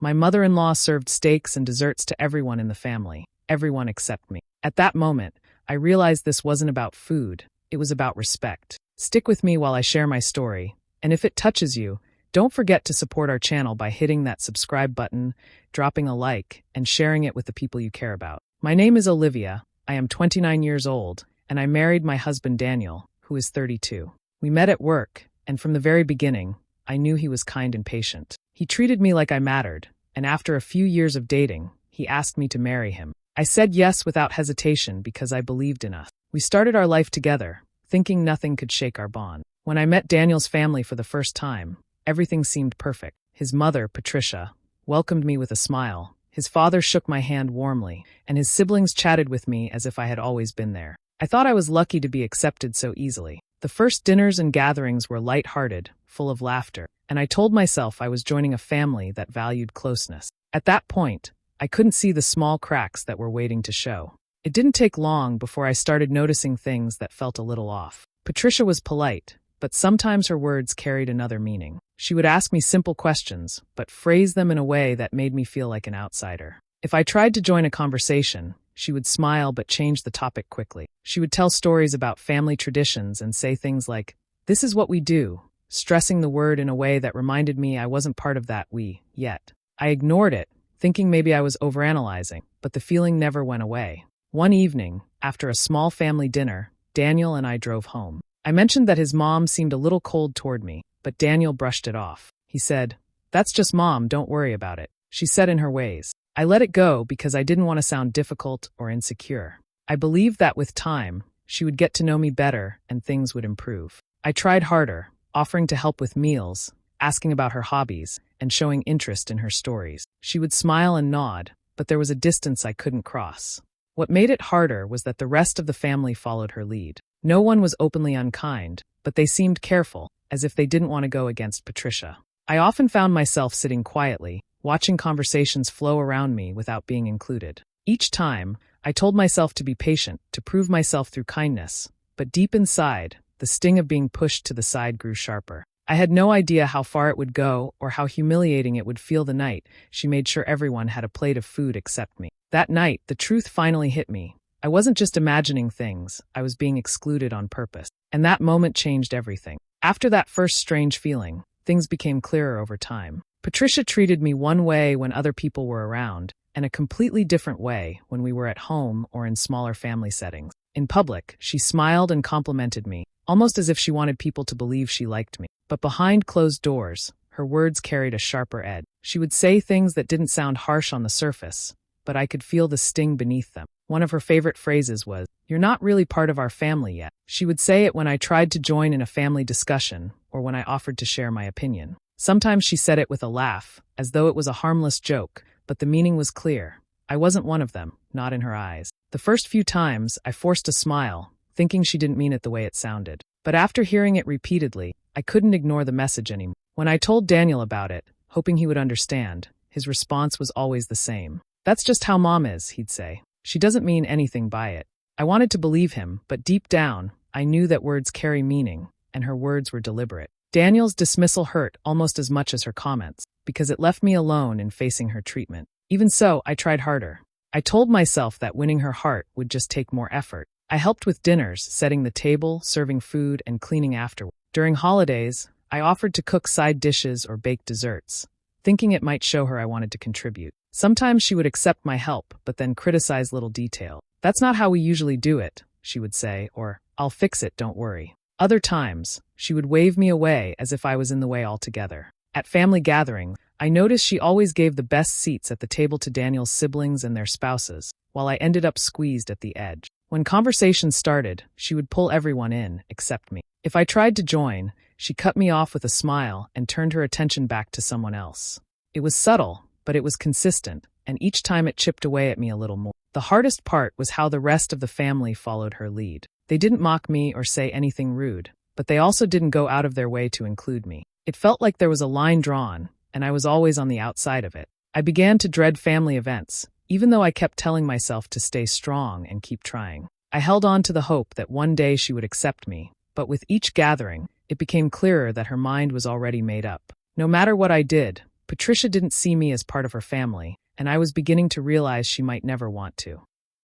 My mother-in-law served steaks and desserts to everyone in the family, everyone except me. At that moment, I realized this wasn't about food, it was about respect. Stick with me while I share my story, and if it touches you, don't forget to support our channel by hitting that subscribe button, dropping a like, and sharing it with the people you care about. My name is Olivia, I am 29 years old, and I married my husband Daniel, who is 32. We met at work, and from the very beginning, I knew he was kind and patient. He treated me like I mattered, and after a few years of dating, he asked me to marry him. I said yes without hesitation because I believed in us. We started our life together, thinking nothing could shake our bond. When I met Daniel's family for the first time, everything seemed perfect. His mother, Patricia, welcomed me with a smile. His father shook my hand warmly, and his siblings chatted with me as if I had always been there. I thought I was lucky to be accepted so easily. The first dinners and gatherings were light-hearted, full of laughter, and I told myself I was joining a family that valued closeness. At that point, I couldn't see the small cracks that were waiting to show. It didn't take long before I started noticing things that felt a little off. Patricia was polite, but sometimes her words carried another meaning. She would ask me simple questions, but phrase them in a way that made me feel like an outsider. If I tried to join a conversation, she would smile but change the topic quickly. She would tell stories about family traditions and say things like, "This is what we do," stressing the word in a way that reminded me I wasn't part of that we yet. I ignored it, thinking maybe I was overanalyzing, but the feeling never went away. One evening, after a small family dinner, Daniel and I drove home. I mentioned that his mom seemed a little cold toward me, but Daniel brushed it off. He said, "That's just Mom, don't worry about it," she said in her ways. I let it go because I didn't want to sound difficult or insecure. I believed that with time, she would get to know me better and things would improve. I tried harder, offering to help with meals, asking about her hobbies, and showing interest in her stories. She would smile and nod, but there was a distance I couldn't cross. What made it harder was that the rest of the family followed her lead. No one was openly unkind, but they seemed careful, as if they didn't want to go against Patricia. I often found myself sitting quietly, watching conversations flow around me without being included. Each time, I told myself to be patient, to prove myself through kindness, but deep inside, the sting of being pushed to the side grew sharper. I had no idea how far it would go or how humiliating it would feel the night she made sure everyone had a plate of food except me. That night, the truth finally hit me. I wasn't just imagining things, I was being excluded on purpose. And that moment changed everything. After that first strange feeling, things became clearer over time. Patricia treated me one way when other people were around, and a completely different way when we were at home or in smaller family settings. In public, she smiled and complimented me, almost as if she wanted people to believe she liked me. But behind closed doors, her words carried a sharper edge. She would say things that didn't sound harsh on the surface, but I could feel the sting beneath them. One of her favorite phrases was, "You're not really part of our family yet." She would say it when I tried to join in a family discussion or when I offered to share my opinion. Sometimes she said it with a laugh, as though it was a harmless joke, but the meaning was clear. I wasn't one of them, not in her eyes. The first few times, I forced a smile, thinking she didn't mean it the way it sounded. But after hearing it repeatedly, I couldn't ignore the message anymore. When I told Daniel about it, hoping he would understand, his response was always the same. "That's just how Mom is," he'd say. "She doesn't mean anything by it." I wanted to believe him, but deep down, I knew that words carry meaning, and her words were deliberate. Daniel's dismissal hurt almost as much as her comments, because it left me alone in facing her treatment. Even so, I tried harder. I told myself that winning her heart would just take more effort. I helped with dinners, setting the table, serving food, and cleaning afterward. During holidays, I offered to cook side dishes or bake desserts, thinking it might show her I wanted to contribute. Sometimes she would accept my help, but then criticize little details. "That's not how we usually do it," she would say, or, "I'll fix it, don't worry." Other times, she would wave me away as if I was in the way altogether. At family gatherings, I noticed she always gave the best seats at the table to Daniel's siblings and their spouses, while I ended up squeezed at the edge. When conversations started, she would pull everyone in, except me. If I tried to join, she cut me off with a smile and turned her attention back to someone else. It was subtle, but it was consistent, and each time it chipped away at me a little more. The hardest part was how the rest of the family followed her lead. They didn't mock me or say anything rude, but they also didn't go out of their way to include me. It felt like there was a line drawn, and I was always on the outside of it. I began to dread family events, even though I kept telling myself to stay strong and keep trying. I held on to the hope that one day she would accept me, but with each gathering, it became clearer that her mind was already made up. No matter what I did, Patricia didn't see me as part of her family, and I was beginning to realize she might never want to.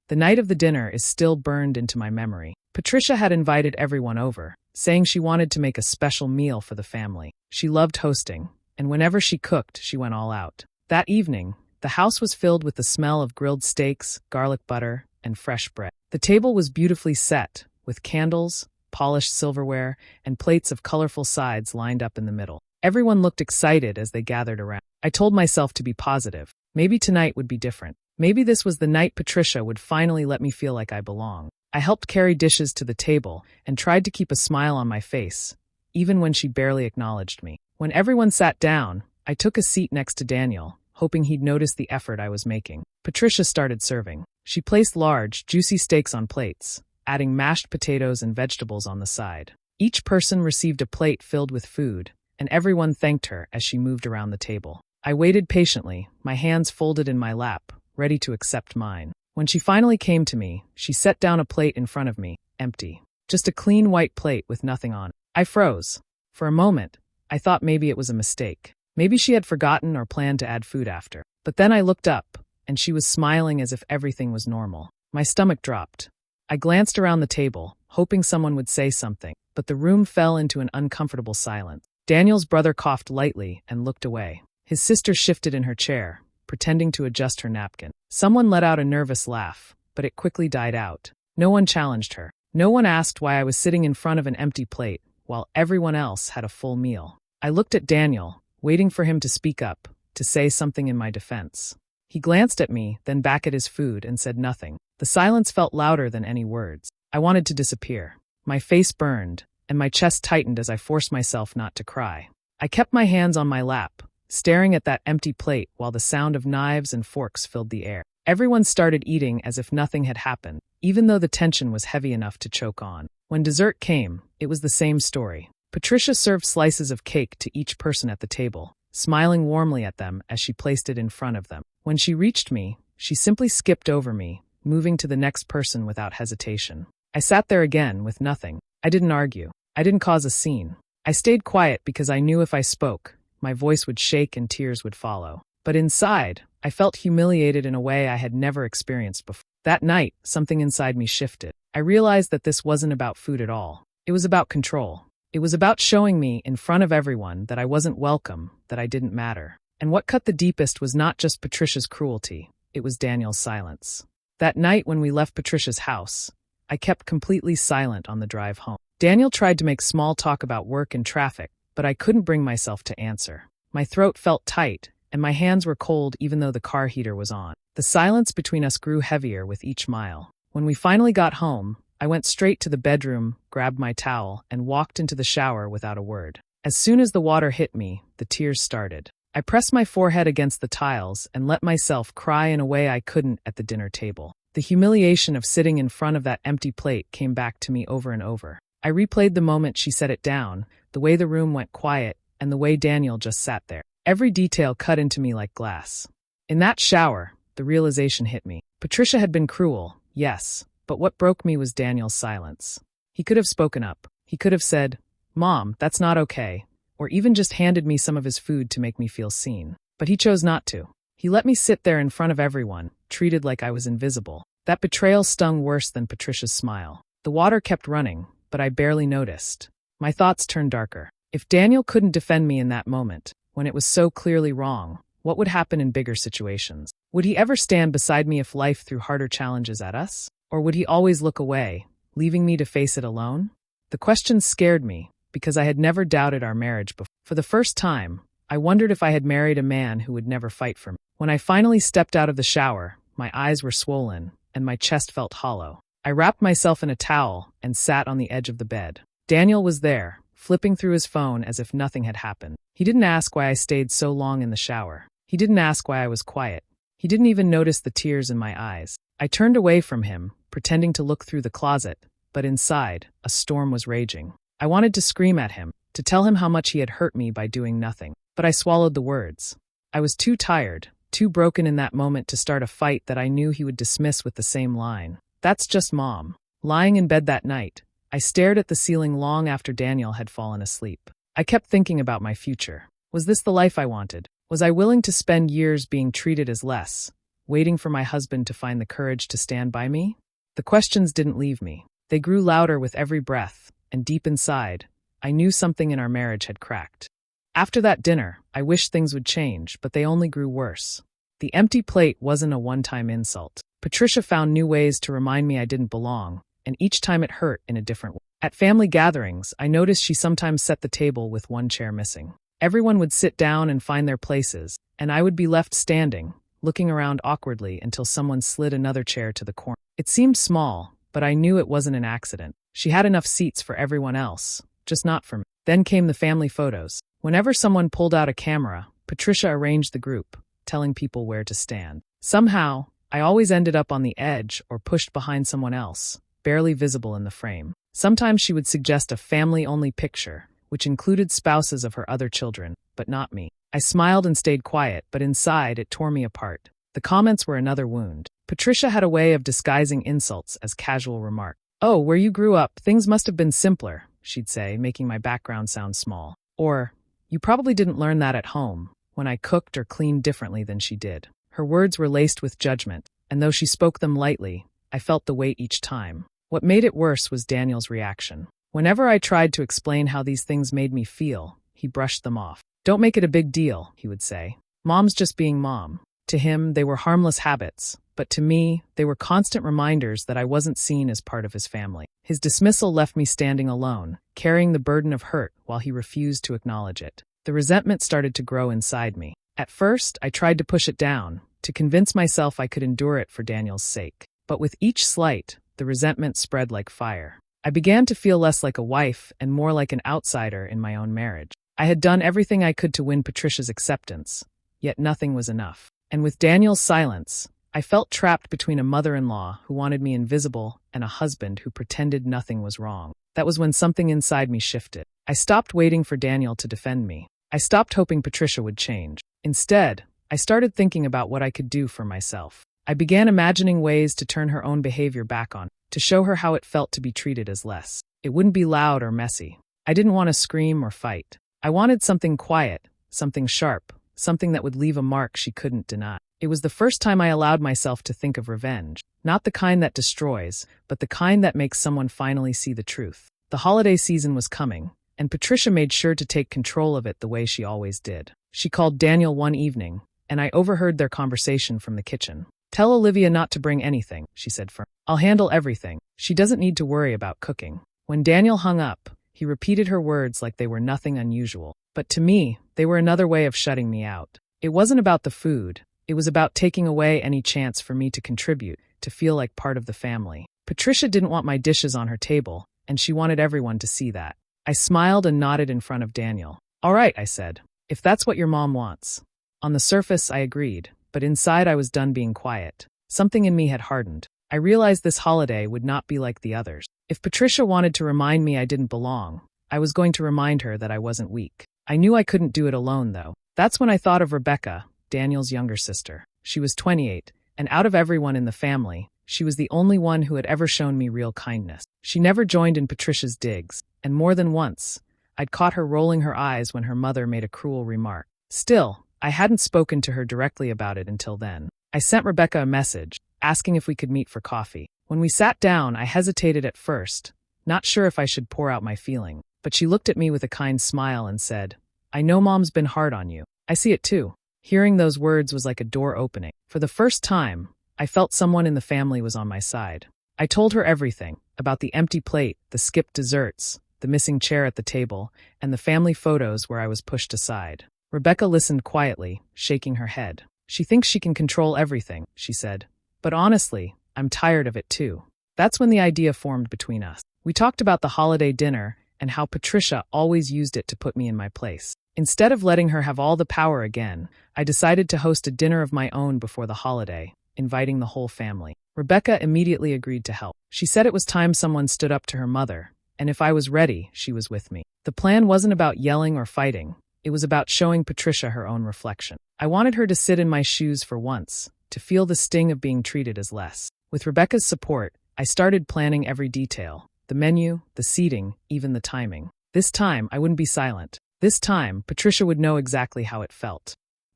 The night of the dinner is still burned into my memory. Patricia had invited everyone over, saying she wanted to make a special meal for the family. She loved hosting, and whenever she cooked, she went all out. That evening, the house was filled with the smell of grilled steaks, garlic butter, and fresh bread. The table was beautifully set, with candles, polished silverware, and plates of colorful sides lined up in the middle. Everyone looked excited as they gathered around. I told myself to be positive. Maybe tonight would be different. Maybe this was the night Patricia would finally let me feel like I belong. I helped carry dishes to the table and tried to keep a smile on my face, even when she barely acknowledged me. When everyone sat down, I took a seat next to Daniel, hoping he'd notice the effort I was making. Patricia started serving. She placed large, juicy steaks on plates, adding mashed potatoes and vegetables on the side. Each person received a plate filled with food, and everyone thanked her as she moved around the table. I waited patiently, my hands folded in my lap, ready to accept mine. When she finally came to me, she set down a plate in front of me, empty. Just a clean white plate with nothing on it. I froze. For a moment, I thought maybe it was a mistake. Maybe she had forgotten or planned to add food after. But then I looked up, and she was smiling as if everything was normal. My stomach dropped. I glanced around the table, hoping someone would say something, but the room fell into an uncomfortable silence. Daniel's brother coughed lightly and looked away. His sister shifted in her chair, pretending to adjust her napkin. Someone let out a nervous laugh, but it quickly died out. No one challenged her. No one asked why I was sitting in front of an empty plate, while everyone else had a full meal. I looked at Daniel, waiting for him to speak up, to say something in my defense. He glanced at me, then back at his food, and said nothing. The silence felt louder than any words. I wanted to disappear. My face burned, and my chest tightened as I forced myself not to cry. I kept my hands on my lap, staring at that empty plate while the sound of knives and forks filled the air. Everyone started eating as if nothing had happened, even though the tension was heavy enough to choke on. When dessert came, it was the same story. Patricia served slices of cake to each person at the table, smiling warmly at them as she placed it in front of them. When she reached me, she simply skipped over me, moving to the next person without hesitation. I sat there again with nothing. I didn't argue. I didn't cause a scene. I stayed quiet because I knew if I spoke, my voice would shake and tears would follow. But inside, I felt humiliated in a way I had never experienced before. That night, something inside me shifted. I realized that this wasn't about food at all. It was about control. It was about showing me in front of everyone that I wasn't welcome, that I didn't matter. And what cut the deepest was not just Patricia's cruelty, it was Daniel's silence. That night when we left Patricia's house, I kept completely silent on the drive home. Daniel tried to make small talk about work and traffic, but I couldn't bring myself to answer. My throat felt tight, and my hands were cold even though the car heater was on. The silence between us grew heavier with each mile. When we finally got home, I went straight to the bedroom, grabbed my towel, and walked into the shower without a word. As soon as the water hit me, the tears started. I pressed my forehead against the tiles and let myself cry in a way I couldn't at the dinner table. The humiliation of sitting in front of that empty plate came back to me over and over. I replayed the moment she set it down, the way the room went quiet, and the way Daniel just sat there. Every detail cut into me like glass. In that shower, the realization hit me. Patricia had been cruel, yes, but what broke me was Daniel's silence. He could have spoken up. He could have said, "Mom, that's not okay," or even just handed me some of his food to make me feel seen. But he chose not to. He let me sit there in front of everyone, treated like I was invisible. That betrayal stung worse than Patricia's smile. The water kept running, but I barely noticed. My thoughts turned darker. If Daniel couldn't defend me in that moment, when it was so clearly wrong, what would happen in bigger situations? Would he ever stand beside me if life threw harder challenges at us? Or would he always look away, leaving me to face it alone? The question scared me, because I had never doubted our marriage before. For the first time, I wondered if I had married a man who would never fight for me. When I finally stepped out of the shower, my eyes were swollen, and my chest felt hollow. I wrapped myself in a towel and sat on the edge of the bed. Daniel was there, flipping through his phone as if nothing had happened. He didn't ask why I stayed so long in the shower. He didn't ask why I was quiet. He didn't even notice the tears in my eyes. I turned away from him, pretending to look through the closet, but inside, a storm was raging. I wanted to scream at him, to tell him how much he had hurt me by doing nothing, but I swallowed the words. I was too tired, too broken in that moment to start a fight that I knew he would dismiss with the same line. "That's just Mom." Lying in bed that night, I stared at the ceiling long after Daniel had fallen asleep. I kept thinking about my future. Was this the life I wanted? Was I willing to spend years being treated as less, waiting for my husband to find the courage to stand by me? The questions didn't leave me. They grew louder with every breath, and deep inside, I knew something in our marriage had cracked. After that dinner, I wished things would change, but they only grew worse. The empty plate wasn't a one-time insult. Patricia found new ways to remind me I didn't belong, and each time it hurt in a different way. At family gatherings, I noticed she sometimes set the table with one chair missing. Everyone would sit down and find their places, and I would be left standing, looking around awkwardly until someone slid another chair to the corner. It seemed small, but I knew it wasn't an accident. She had enough seats for everyone else, just not for me. Then came the family photos. Whenever someone pulled out a camera, Patricia arranged the group, telling people where to stand. Somehow, I always ended up on the edge or pushed behind someone else, barely visible in the frame. Sometimes she would suggest a family-only picture, which included spouses of her other children, but not me. I smiled and stayed quiet, but inside it tore me apart. The comments were another wound. Patricia had a way of disguising insults as casual remarks. "Oh, where you grew up, things must have been simpler," she'd say, making my background sound small. Or, "You probably didn't learn that at home," when I cooked or cleaned differently than she did. Her words were laced with judgment, and though she spoke them lightly, I felt the weight each time. What made it worse was Daniel's reaction. Whenever I tried to explain how these things made me feel, he brushed them off. "Don't make it a big deal," he would say. "Mom's just being mom." To him, they were harmless habits, but to me, they were constant reminders that I wasn't seen as part of his family. His dismissal left me standing alone, carrying the burden of hurt while he refused to acknowledge it. The resentment started to grow inside me. At first, I tried to push it down, to convince myself I could endure it for Daniel's sake. But with each slight, the resentment spread like fire. I began to feel less like a wife and more like an outsider in my own marriage. I had done everything I could to win Patricia's acceptance, yet nothing was enough. And with Daniel's silence, I felt trapped between a mother-in-law who wanted me invisible and a husband who pretended nothing was wrong. That was when something inside me shifted. I stopped waiting for Daniel to defend me. I stopped hoping Patricia would change. Instead, I started thinking about what I could do for myself. I began imagining ways to turn her own behavior back on, to show her how it felt to be treated as less. It wouldn't be loud or messy. I didn't want to scream or fight. I wanted something quiet, something sharp, something that would leave a mark she couldn't deny. It was the first time I allowed myself to think of revenge, not the kind that destroys, but the kind that makes someone finally see the truth. The holiday season was coming, and Patricia made sure to take control of it the way she always did. She called Daniel one evening, and I overheard their conversation from the kitchen. "Tell Olivia not to bring anything," she said firmly. "I'll handle everything. She doesn't need to worry about cooking." When Daniel hung up, he repeated her words like they were nothing unusual. But to me, they were another way of shutting me out. It wasn't about the food. It was about taking away any chance for me to contribute, to feel like part of the family. Patricia didn't want my dishes on her table, and she wanted everyone to see that. I smiled and nodded in front of Daniel. "All right," I said, "if that's what your mom wants." On the surface, I agreed, but inside I was done being quiet. Something in me had hardened. I realized this holiday would not be like the others. If Patricia wanted to remind me I didn't belong, I was going to remind her that I wasn't weak. I knew I couldn't do it alone, though. That's when I thought of Rebecca, Daniel's younger sister. She was 28, and out of everyone in the family, she was the only one who had ever shown me real kindness. She never joined in Patricia's digs, and more than once, I'd caught her rolling her eyes when her mother made a cruel remark. Still, I hadn't spoken to her directly about it until then. I sent Rebecca a message, asking if we could meet for coffee. When we sat down, I hesitated at first, not sure if I should pour out my feeling, but she looked at me with a kind smile and said, "I know Mom's been hard on you. I see it too." Hearing those words was like a door opening. For the first time, I felt someone in the family was on my side. I told her everything, about the empty plate, the skipped desserts, the missing chair at the table, and the family photos where I was pushed aside. Rebecca listened quietly, shaking her head. "She thinks she can control everything," she said. "But honestly, I'm tired of it too." That's when the idea formed between us. We talked about the holiday dinner and how Patricia always used it to put me in my place. Instead of letting her have all the power again, I decided to host a dinner of my own before the holiday, inviting the whole family. Rebecca immediately agreed to help. She said it was time someone stood up to her mother, and if I was ready, she was with me. The plan wasn't about yelling or fighting. It was about showing Patricia her own reflection. I wanted her to sit in my shoes for once, to feel the sting of being treated as less. With Rebecca's support, I started planning every detail. The menu, the seating, even the timing. This time, I wouldn't be silent. This time, Patricia would know exactly how it felt.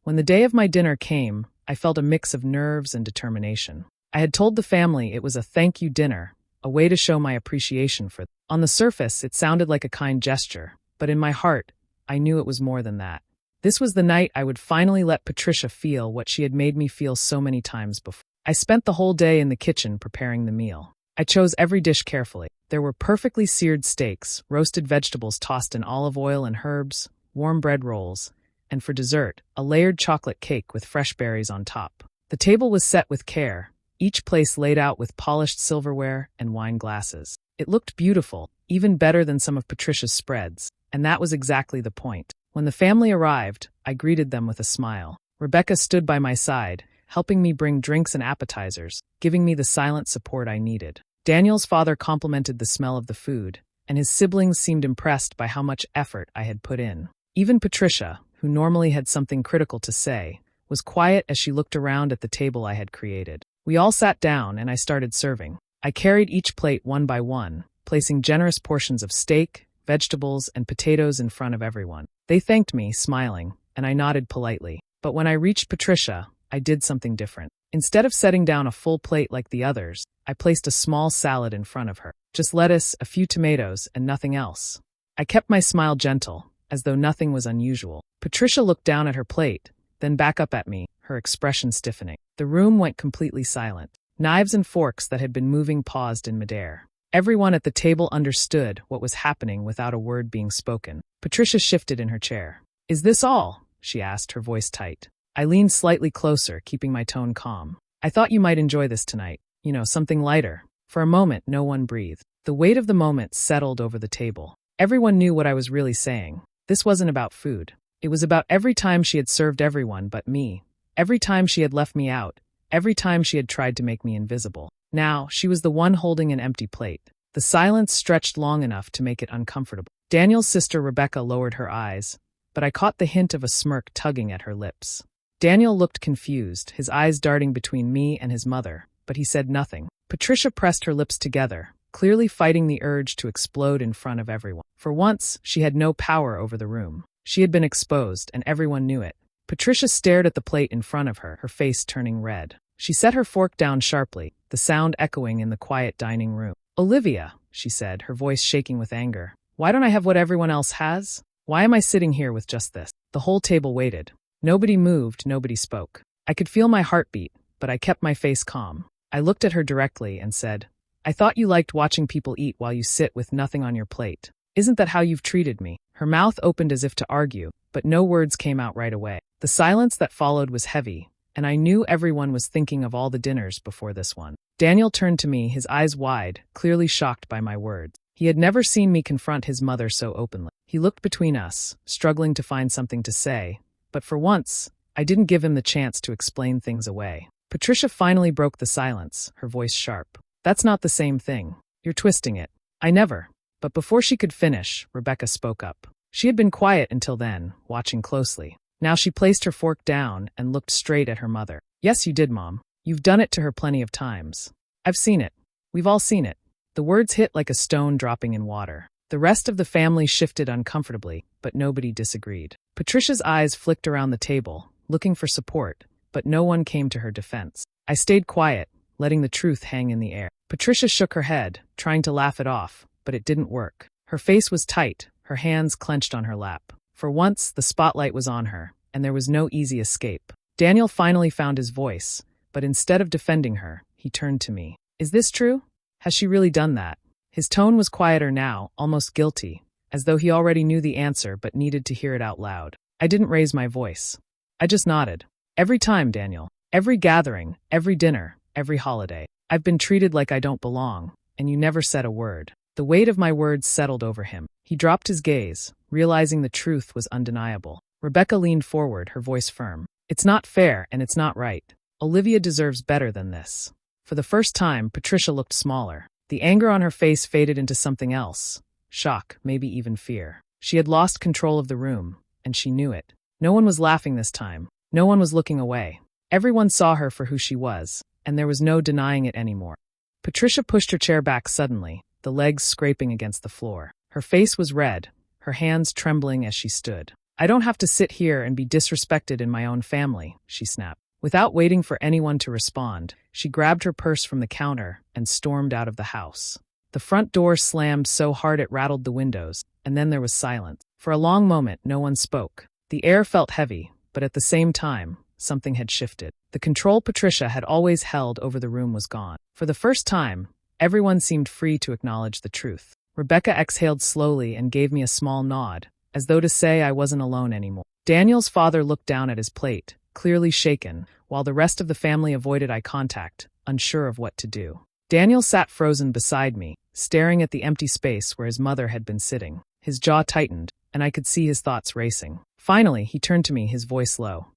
When the day of my dinner came, I felt a mix of nerves and determination. I had told the family it was a thank you dinner, a way to show my appreciation for them. On the surface, it sounded like a kind gesture, but in my heart, I knew it was more than that. This was the night I would finally let Patricia feel what she had made me feel so many times before. I spent the whole day in the kitchen preparing the meal. I chose every dish carefully. There were perfectly seared steaks, roasted vegetables tossed in olive oil and herbs, warm bread rolls, and for dessert, a layered chocolate cake with fresh berries on top. The table was set with care, each place laid out with polished silverware and wine glasses. It looked beautiful, even better than some of Patricia's spreads, and that was exactly the point. When the family arrived, I greeted them with a smile. Rebecca stood by my side, helping me bring drinks and appetizers, giving me the silent support I needed. Daniel's father complimented the smell of the food, and his siblings seemed impressed by how much effort I had put in. Even Patricia, who normally had something critical to say, was quiet as she looked around at the table I had created. We all sat down and I started serving. I carried each plate one by one, placing generous portions of steak, vegetables, and potatoes in front of everyone. They thanked me, smiling, and I nodded politely. But when I reached Patricia, I did something different. Instead of setting down a full plate like the others, I placed a small salad in front of her. Just lettuce, a few tomatoes, and nothing else. I kept my smile gentle, as though nothing was unusual. Patricia looked down at her plate, then back up at me, her expression stiffening. The room went completely silent. Knives and forks that had been moving paused in midair. Everyone at the table understood what was happening without a word being spoken. Patricia shifted in her chair. "Is this all?" she asked, her voice tight. I leaned slightly closer, keeping my tone calm. "I thought you might enjoy this tonight. Something lighter." For a moment, no one breathed. The weight of the moment settled over the table. Everyone knew what I was really saying. This wasn't about food. It was about every time she had served everyone but me. Every time she had left me out. Every time she had tried to make me invisible. Now, she was the one holding an empty plate. The silence stretched long enough to make it uncomfortable. Daniel's sister Rebecca lowered her eyes, but I caught the hint of a smirk tugging at her lips. Daniel looked confused, his eyes darting between me and his mother, but he said nothing. Patricia pressed her lips together, clearly fighting the urge to explode in front of everyone. For once, she had no power over the room. She had been exposed, and everyone knew it. Patricia stared at the plate in front of her, her face turning red. She set her fork down sharply, the sound echoing in the quiet dining room. "Olivia," she said, her voice shaking with anger. "Why don't I have what everyone else has? Why am I sitting here with just this?" The whole table waited. Nobody moved, nobody spoke. I could feel my heartbeat, but I kept my face calm. I looked at her directly and said, "I thought you liked watching people eat while you sit with nothing on your plate. Isn't that how you've treated me?" Her mouth opened as if to argue, but no words came out right away. The silence that followed was heavy, and I knew everyone was thinking of all the dinners before this one. Daniel turned to me, his eyes wide, clearly shocked by my words. He had never seen me confront his mother so openly. He looked between us, struggling to find something to say, but for once, I didn't give him the chance to explain things away. Patricia finally broke the silence, her voice sharp. "That's not the same thing. You're twisting it." "I never." But before she could finish, Rebecca spoke up. She had been quiet until then, watching closely. Now she placed her fork down and looked straight at her mother. "Yes, you did, Mom. You've done it to her plenty of times. I've seen it. We've all seen it." The words hit like a stone dropping in water. The rest of the family shifted uncomfortably, but nobody disagreed. Patricia's eyes flicked around the table, looking for support, but no one came to her defense. I stayed quiet, letting the truth hang in the air. Patricia shook her head, trying to laugh it off, but it didn't work. Her face was tight, her hands clenched on her lap. For once, the spotlight was on her, and there was no easy escape. Daniel finally found his voice, but instead of defending her, he turned to me. "Is this true? Has she really done that?" His tone was quieter now, almost guilty, as though he already knew the answer but needed to hear it out loud. I didn't raise my voice. I just nodded. "Every time, Daniel. Every gathering, every dinner, every holiday. I've been treated like I don't belong, and you never said a word." The weight of my words settled over him. He dropped his gaze, realizing the truth was undeniable. Rebecca leaned forward, her voice firm. "It's not fair, and it's not right. Olivia deserves better than this." For the first time, Patricia looked smaller. The anger on her face faded into something else. Shock, maybe even fear. She had lost control of the room, and she knew it. No one was laughing this time. No one was looking away. Everyone saw her for who she was, and there was no denying it anymore. Patricia pushed her chair back suddenly, the legs scraping against the floor. Her face was red, her hands trembling as she stood. I don't have to sit here and be disrespected in my own family, she snapped. Without waiting for anyone to respond, she grabbed her purse from the counter and stormed out of the house. The front door slammed so hard it rattled the windows, and then there was silence. For a long moment, no one spoke. The air felt heavy, but at the same time, something had shifted. The control Patricia had always held over the room was gone. For the first time, everyone seemed free to acknowledge the truth. Rebecca exhaled slowly and gave me a small nod, as though to say I wasn't alone anymore. Daniel's father looked down at his plate, clearly shaken, while the rest of the family avoided eye contact, unsure of what to do. Daniel sat frozen beside me, staring at the empty space where his mother had been sitting. His jaw tightened, and I could see his thoughts racing. Finally, he turned to me, his voice low.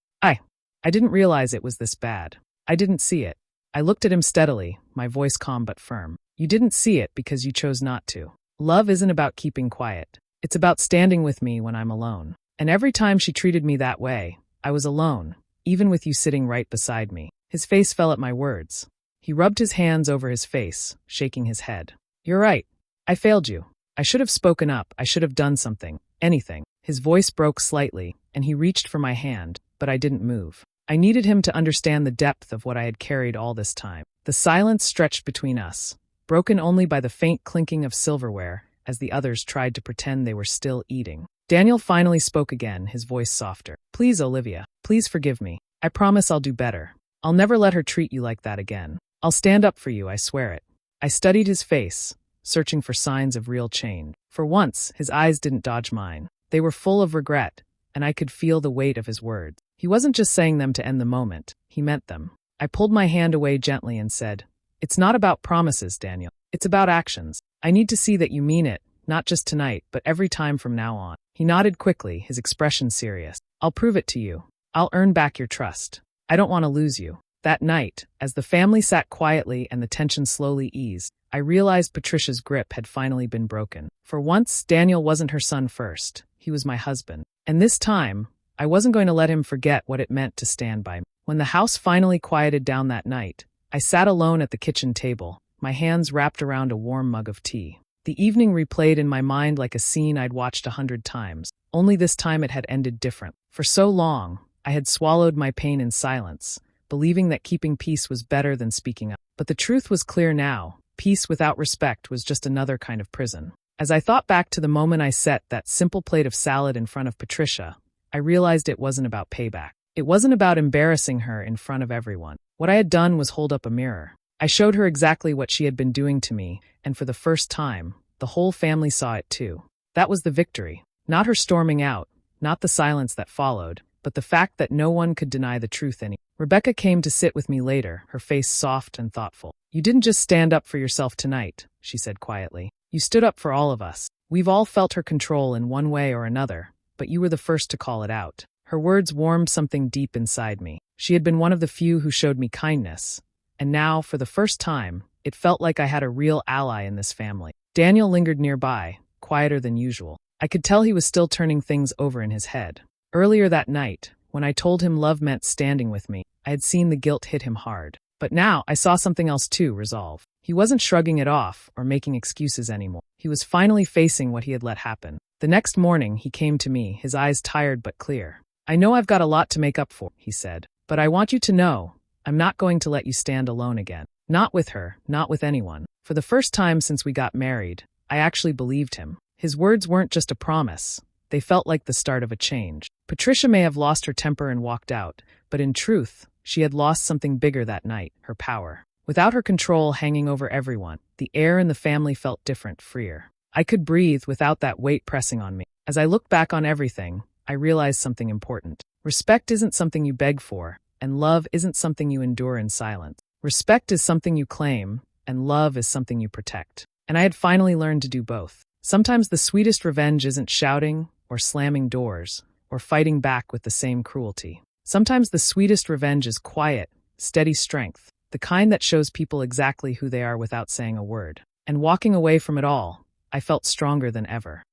I didn't realize it was this bad. I didn't see it. I looked at him steadily, my voice calm but firm. You didn't see it because you chose not to. Love isn't about keeping quiet. It's about standing with me when I'm alone. And every time she treated me that way, I was alone, even with you sitting right beside me. His face fell at my words. He rubbed his hands over his face, shaking his head. You're right. I failed you. I should have spoken up. I should have done something. Anything. His voice broke slightly, and he reached for my hand, but I didn't move. I needed him to understand the depth of what I had carried all this time. The silence stretched between us, broken only by the faint clinking of silverware as the others tried to pretend they were still eating. Daniel finally spoke again, his voice softer. Please, Olivia, please forgive me. I promise I'll do better. I'll never let her treat you like that again. I'll stand up for you, I swear it. I studied his face, searching for signs of real change. For once, his eyes didn't dodge mine. They were full of regret, and I could feel the weight of his words. He wasn't just saying them to end the moment. He meant them. I pulled my hand away gently and said, It's not about promises, Daniel. It's about actions. I need to see that you mean it, not just tonight, but every time from now on. He nodded quickly, his expression serious. I'll prove it to you. I'll earn back your trust. I don't want to lose you. That night, as the family sat quietly and the tension slowly eased, I realized Patricia's grip had finally been broken. For once, Daniel wasn't her son first. He was my husband. And this time, I wasn't going to let him forget what it meant to stand by me. When the house finally quieted down that night, I sat alone at the kitchen table, my hands wrapped around a warm mug of tea. The evening replayed in my mind like a scene I'd watched 100 times, only this time it had ended different. For so long, I had swallowed my pain in silence, believing that keeping peace was better than speaking up. But the truth was clear now. Peace without respect was just another kind of prison. As I thought back to the moment I set that simple plate of salad in front of Patricia, I realized it wasn't about payback. It wasn't about embarrassing her in front of everyone. What I had done was hold up a mirror. I showed her exactly what she had been doing to me, and for the first time, the whole family saw it too. That was the victory. Not her storming out, not the silence that followed, but the fact that no one could deny the truth anymore. Rebecca came to sit with me later, her face soft and thoughtful. You didn't just stand up for yourself tonight, she said quietly. You stood up for all of us. We've all felt her control in one way or another, but you were the first to call it out. Her words warmed something deep inside me. She had been one of the few who showed me kindness, and now, for the first time, it felt like I had a real ally in this family. Daniel lingered nearby, quieter than usual. I could tell he was still turning things over in his head. Earlier that night, when I told him love meant standing with me, I had seen the guilt hit him hard. But now, I saw something else too, resolve. He wasn't shrugging it off or making excuses anymore. He was finally facing what he had let happen. The next morning, he came to me, his eyes tired but clear. I know I've got a lot to make up for, he said, but I want you to know, I'm not going to let you stand alone again. Not with her, not with anyone. For the first time since we got married, I actually believed him. His words weren't just a promise. They felt like the start of a change. Patricia may have lost her temper and walked out, but in truth, she had lost something bigger that night, her power. Without her control hanging over everyone, the air in the family felt different, freer. I could breathe without that weight pressing on me. As I looked back on everything, I realized something important. Respect isn't something you beg for, and love isn't something you endure in silence. Respect is something you claim, and love is something you protect. And I had finally learned to do both. Sometimes the sweetest revenge isn't shouting, or slamming doors, or fighting back with the same cruelty. Sometimes the sweetest revenge is quiet, steady strength, the kind that shows people exactly who they are without saying a word. And walking away from it all, I felt stronger than ever.